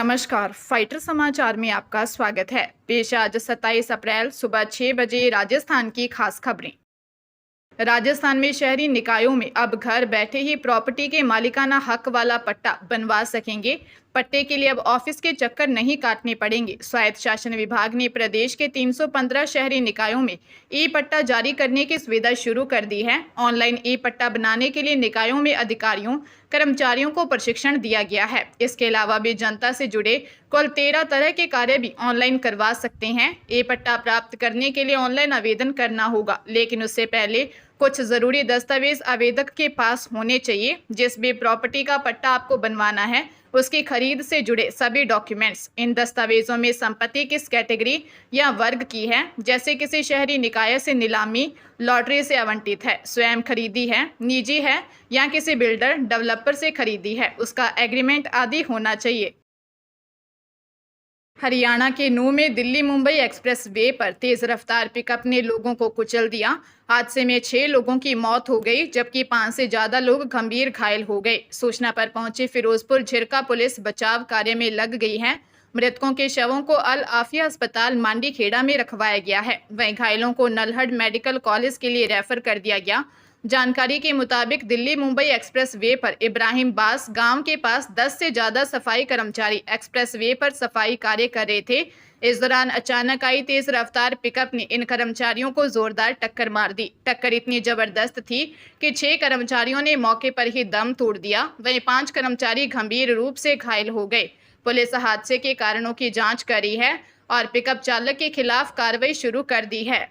नमस्कार, फाइटर समाचार में आपका स्वागत है। पेश आज 27 अप्रैल सुबह 6 बजे राजस्थान की खास खबरें। राजस्थान में शहरी निकायों में अब घर बैठे ही प्रॉपर्टी के मालिकाना हक वाला पट्टा बनवा सकेंगे। पट्टे के लिए अब ऑफिस के चक्कर नहीं काटने पड़ेंगे। स्वायत्त शासन विभाग ने प्रदेश के 315 शहरी निकायों में ई पट्टा जारी करने की सुविधा शुरू कर दी है। ऑनलाइन ई पट्टा बनाने के लिए निकायों में अधिकारियों कर्मचारियों को प्रशिक्षण दिया गया है। इसके अलावा भी जनता से जुड़े कुल 13 तरह के कार्य भी ऑनलाइन करवा सकते हैं। ई पट्टा प्राप्त करने के लिए ऑनलाइन आवेदन करना होगा, लेकिन उससे पहले कुछ जरूरी दस्तावेज आवेदक के पास होने चाहिए। जिस भी प्रॉपर्टी का पट्टा आपको बनवाना है, उसकी खरीद से जुड़े सभी डॉक्यूमेंट्स। इन दस्तावेजों में संपत्ति किस कैटेगरी या वर्ग की है, जैसे किसी शहरी निकाय से नीलामी, लॉटरी से आवंटित है, स्वयं खरीदी है, निजी है या किसी बिल्डर डेवलपर से खरीदी है, उसका एग्रीमेंट आदि होना चाहिए। हरियाणा के नूंह में दिल्ली मुंबई एक्सप्रेस वे पर तेज रफ्तार पिकअप ने लोगों को कुचल दिया। हादसे में 6 लोगों की मौत हो गई, जबकि 5 से ज्यादा लोग गंभीर घायल हो गए। सूचना पर पहुंची फिरोजपुर झिरका पुलिस बचाव कार्य में लग गई है। मृतकों के शवों को अल आफिया अस्पताल मांडीखेड़ा में रखवाया गया है। वहीं घायलों को नल्हड मेडिकल कॉलेज के लिए रेफर कर दिया गया। जानकारी के मुताबिक दिल्ली मुंबई एक्सप्रेस वे पर इब्राहिम बास गांव के पास 10 से ज्यादा सफाई कर्मचारी एक्सप्रेस वे पर सफाई कार्य कर रहे थे। इस दौरान अचानक आई तेज रफ्तार पिकअप ने इन कर्मचारियों को जोरदार टक्कर मार दी। टक्कर इतनी जबरदस्त थी कि 6 कर्मचारियों ने मौके पर ही दम तोड़ दिया। वहीं 5 कर्मचारी गंभीर रूप से घायल हो गए। पुलिस हादसे के कारणों की जांच कर रही है और पिकअप चालक के खिलाफ कार्रवाई शुरू कर दी है।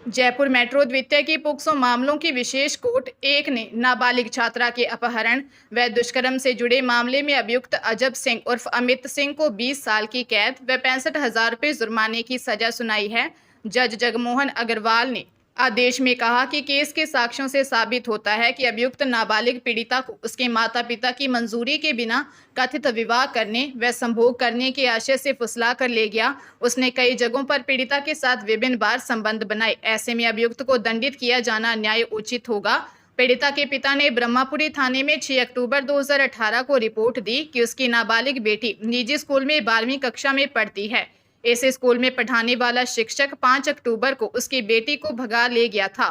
जयपुर मेट्रो द्वितीय की पोक्सो मामलों की विशेष कोर्ट 1 ने नाबालिग छात्रा के अपहरण व दुष्कर्म से जुड़े मामले में अभियुक्त अजब सिंह उर्फ अमित सिंह को 20 साल की कैद व 65,000 रुपये जुर्माने की सजा सुनाई है। जज जगमोहन अग्रवाल ने आदेश में कहा कि केस के साक्ष्यों से साबित होता है कि अभियुक्त नाबालिग पीड़िता को उसके माता पिता की मंजूरी के बिना कथित विवाह करने व संभोग करने के आशय से फुसला कर ले गया। उसने कई जगहों पर पीड़िता के साथ विभिन्न बार संबंध बनाए। ऐसे में अभियुक्त को दंडित किया जाना न्याय उचित होगा। पीड़िता के पिता ने ब्रह्मापुरी थाने में 6 अक्टूबर 2018 को रिपोर्ट दी कि उसकी नाबालिग बेटी निजी स्कूल में 12वीं कक्षा में पढ़ती है। इस स्कूल में पढ़ाने वाला शिक्षक 5 अक्टूबर को उसकी बेटी को भगा ले गया था।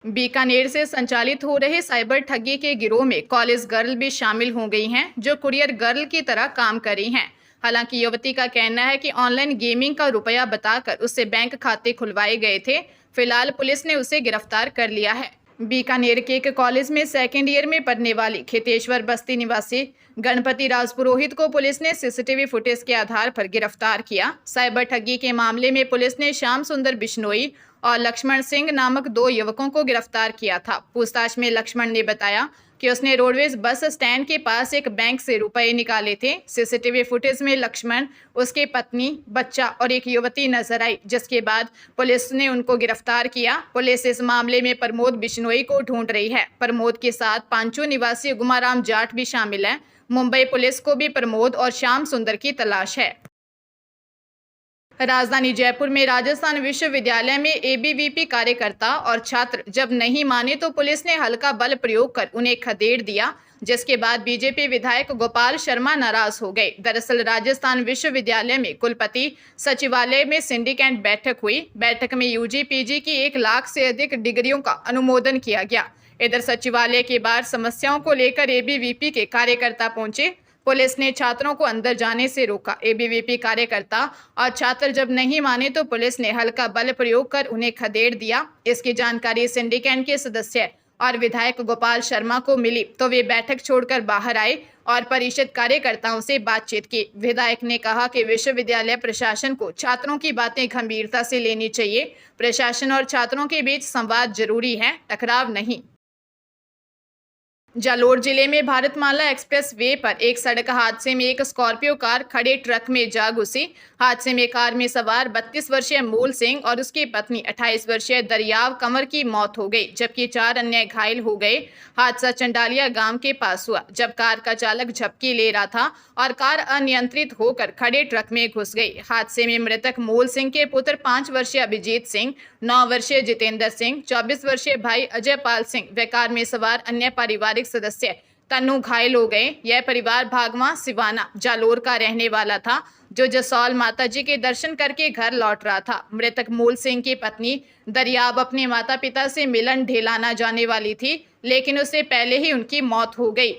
बीकानेर से संचालित हो रहे साइबर ठगी के गिरोह में कॉलेज गर्ल भी शामिल हो गई हैं, जो कुरियर गर्ल की तरह काम कर रही हैं। हालांकि युवती का कहना है कि ऑनलाइन गेमिंग का रुपया बताकर उससे बैंक खाते खुलवाए गए थे। फिलहाल पुलिस ने उसे गिरफ्तार कर लिया है। बीकानेर के एक कॉलेज में सेकेंड ईयर में पढ़ने वाली खेतेश्वर बस्ती निवासी गणपति राजपुरोहित को पुलिस ने सीसीटीवी फुटेज के आधार पर गिरफ्तार किया। साइबर ठगी के मामले में पुलिस ने श्याम सुंदर बिश्नोई और लक्ष्मण सिंह नामक 2 युवकों को गिरफ्तार किया था। पूछताछ में लक्ष्मण ने बताया कि उसने रोडवेज बस स्टैंड के पास एक बैंक से रुपए निकाले थे। सीसीटीवी फुटेज में लक्ष्मण, उसके पत्नी, बच्चा और एक युवती नजर आई, जिसके बाद पुलिस ने उनको गिरफ्तार किया। पुलिस इस मामले में प्रमोद बिश्नोई को ढूंढ रही है। प्रमोद के साथ पांचू निवासी गुमाराम जाट भी शामिल है। मुंबई पुलिस को भी प्रमोद और श्याम सुंदर की तलाश है। राजधानी जयपुर में राजस्थान विश्वविद्यालय में एबीवीपी कार्यकर्ता और छात्र जब नहीं माने तो पुलिस ने हल्का बल प्रयोग कर उन्हें खदेड़ दिया, जिसके बाद बीजेपी विधायक गोपाल शर्मा नाराज हो गए। दरअसल राजस्थान विश्वविद्यालय में कुलपति सचिवालय में सिंडिकेट बैठक हुई। बैठक में यूजी पीजी की 1 लाख से अधिक डिग्रियों का अनुमोदन किया गया। इधर सचिवालय के बाहर समस्याओं को लेकर एबीवीपी के कार्यकर्ता पहुंचे। पुलिस ने छात्रों को अंदर जाने से रोका। एबीवीपी कार्यकर्ता और छात्र जब नहीं माने तो पुलिस ने हल्का बल प्रयोग कर उन्हें खदेड़ दिया। इसकी जानकारी सिंडिकेट के सदस्य और विधायक गोपाल शर्मा को मिली तो वे बैठक छोड़कर बाहर आए और परिषद कार्यकर्ताओं से बातचीत की। विधायक ने कहा कि विश्वविद्यालय प्रशासन को छात्रों की बातें गंभीरता से लेनी चाहिए। प्रशासन और छात्रों के बीच संवाद जरूरी है, टकराव नहीं। जालोर जिले में भारतमाला एक्सप्रेस वे पर एक सड़क हादसे में एक स्कॉर्पियो कार खड़े ट्रक में जा घुसी। हादसे में कार में सवार 32 वर्षीय मूल सिंह और उसकी पत्नी 28 वर्षीय दरियाव कंवर की मौत हो गई, जबकि 4 अन्य घायल हो गए। हादसा चंडालिया गांव के पास हुआ, जब कार का चालक झपकी ले रहा था और कार अनियंत्रित होकर खड़े ट्रक में घुस गई। हादसे में मृतक मूल सिंह के पुत्र 5 वर्षीय अभिजीत सिंह, 9 वर्षीय जितेंद्र सिंह, 24 वर्षीय भाई अजय पाल सिंह व कार में सवार अन्य पारिवारिक सदस्य तन्नू घायल हो गए। यह परिवार भागवा सिवाना जालोर का रहने वाला था, जो जसौल माताजी के दर्शन करके घर लौट रहा था। मृतक मूल सिंह की पत्नी दरियाब अपने माता पिता से मिलन ढेलाना जाने वाली थी, लेकिन उससे पहले ही उनकी मौत हो गई।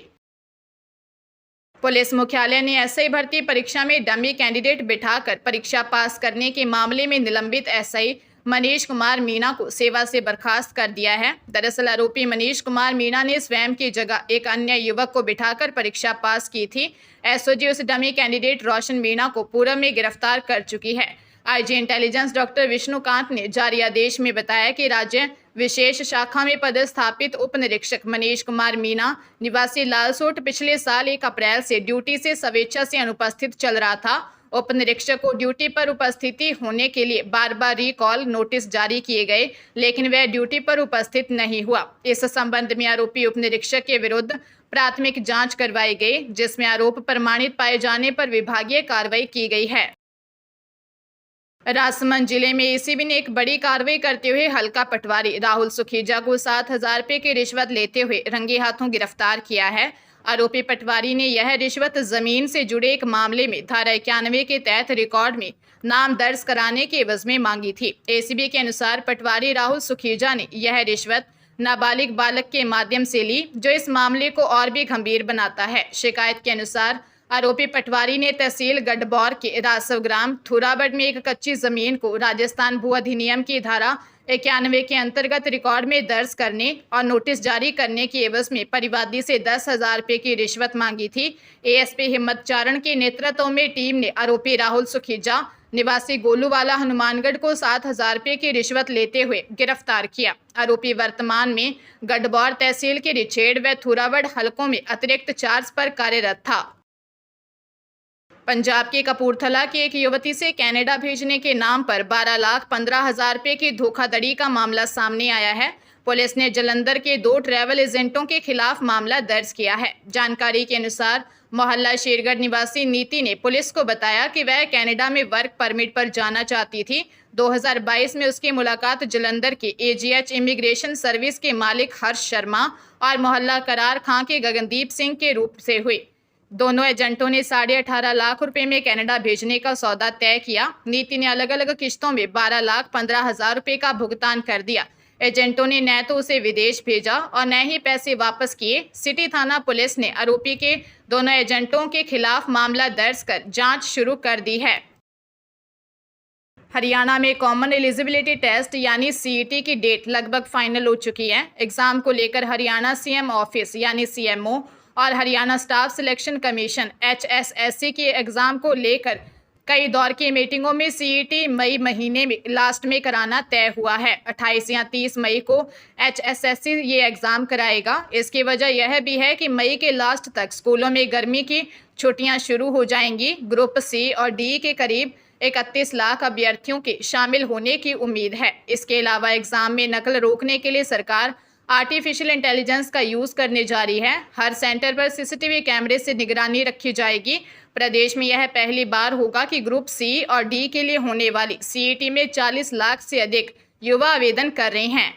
पुलिस मुख्यालय ने एसआई भर्ती परीक्षा में डमी कैंडिडेट बिठाकर परीक्षा पास करने के मामले में निलंबित एसआई मनीष कुमार मीणा को सेवा से बर्खास्त कर दिया है। दरअसल आरोपी मनीष कुमार मीणा ने स्वयं की जगह एक अन्य युवक को बिठाकर परीक्षा पास की थी। एसओजी उस डमी कैंडिडेट रोशन मीणा को पूर्व में गिरफ्तार कर चुकी है। आईजी इंटेलिजेंस डॉक्टर विष्णुकांत ने जारी आदेश में बताया कि राज्य विशेष शाखा में पदस्थापित उप निरीक्षक मनीष कुमार मीणा निवासी लालसोट पिछले साल 1 अप्रैल से ड्यूटी से स्वेच्छा से अनुपस्थित चल रहा था। उप निरीक्षक को ड्यूटी पर उपस्थिति होने के लिए बार बार रिकॉल नोटिस जारी किए गए, लेकिन वह ड्यूटी पर उपस्थित नहीं हुआ। इस संबंध में आरोपी उप निरीक्षक के विरुद्ध प्राथमिक जांच करवाई गई, जिसमें आरोप प्रमाणित पाए जाने पर विभागीय कार्रवाई की गई है। राजसमंद जिले में एसीबी ने एक बड़ी कार्रवाई करते हुए हल्का पटवारी राहुल सुखीजा को 7,000 रुपये की रिश्वत लेते हुए रंगे हाथों गिरफ्तार किया है। आरोपी पटवारी ने यह रिश्वत जमीन से जुड़े एक मामले में धारा 91 के तहत रिकॉर्ड में नाम दर्ज कराने के एवज में मांगी थी। एसीबी के अनुसार पटवारी राहुल सुखीजा ने यह रिश्वत नाबालिग बालक के माध्यम से ली, जो इस मामले को और भी गंभीर बनाता है। शिकायत के अनुसार आरोपी पटवारी ने तहसील गढ़बौर के रासव ग्राम थुराबड़ में एक कच्ची जमीन को राजस्थान भू अधिनियम की धारा 91 के अंतर्गत रिकॉर्ड में दर्ज करने और नोटिस जारी करने की एवज में परिवादी से 10,000 रुपये की रिश्वत मांगी थी। एएसपी हिम्मत चारण के नेतृत्व में टीम ने आरोपी राहुल सुखीजा निवासी गोलूवाला हनुमानगढ़ को 7,000 रुपये की रिश्वत लेते हुए गिरफ्तार किया। आरोपी वर्तमान में गढ़बौर तहसील के रिछेड़ व थुराबड़ हलकों में अतिरिक्त चार्ज पर कार्यरत था। पंजाब के कपूरथला की एक युवती से कनाडा भेजने के नाम पर 12,15,000 रुपये की धोखाधड़ी का मामला सामने आया है। पुलिस ने जालंधर के 2 ट्रैवल एजेंटों के खिलाफ मामला दर्ज किया है। जानकारी के अनुसार मोहल्ला शेरगढ़ निवासी नीति ने पुलिस को बताया कि वह कनाडा में वर्क परमिट पर जाना चाहती थी। 2022 में उसकी मुलाकात जालंधर के एजीएच इमिग्रेशन सर्विस के मालिक हर्ष शर्मा और मोहल्ला करार खां के गगनदीप सिंह के रूप से हुई। दोनों एजेंटों ने 18.5 लाख रुपए में कनाडा भेजने का सौदा तय किया। नीति ने अलग अलग किश्तों में 12,15,000 रुपए का भुगतान कर दिया। एजेंटों ने न तो उसे विदेश भेजा और न ही पैसे वापस किए। सिटी थाना पुलिस ने आरोपी के दोनों एजेंटों के खिलाफ मामला दर्ज कर जांच शुरू कर दी है। हरियाणा में कॉमन एलिजिबिलिटी टेस्ट यानी सीईटी की डेट लगभग फाइनल हो चुकी है। एग्जाम को लेकर हरियाणा सीएम ऑफिस यानी सीएमओ और Haryana staff selection commission HSSC के एग्जाम को लेकर कई दौर की मीटिंगों में सीईटी मई महीने में लास्ट में कराना तय हुआ है। 28 या 30 मई को HSSC ये एग्ज़ाम कराएगा। इसकी वजह यह भी है कि मई के लास्ट तक स्कूलों में गर्मी की छुट्टियां शुरू हो जाएंगी। ग्रुप सी और डी के करीब 31 लाख अभ्यर्थियों के शामिल होने की उम्मीद है। इसके अलावा एग्ज़ाम में नकल रोकने के लिए सरकार आर्टिफिशियल इंटेलिजेंस का यूज़ करने जा रही है। हर सेंटर पर सीसीटीवी कैमरे से निगरानी रखी जाएगी। प्रदेश में यह पहली बार होगा कि ग्रुप सी और डी के लिए होने वाली सीईटी में 40 लाख से अधिक युवा आवेदन कर रहे हैं।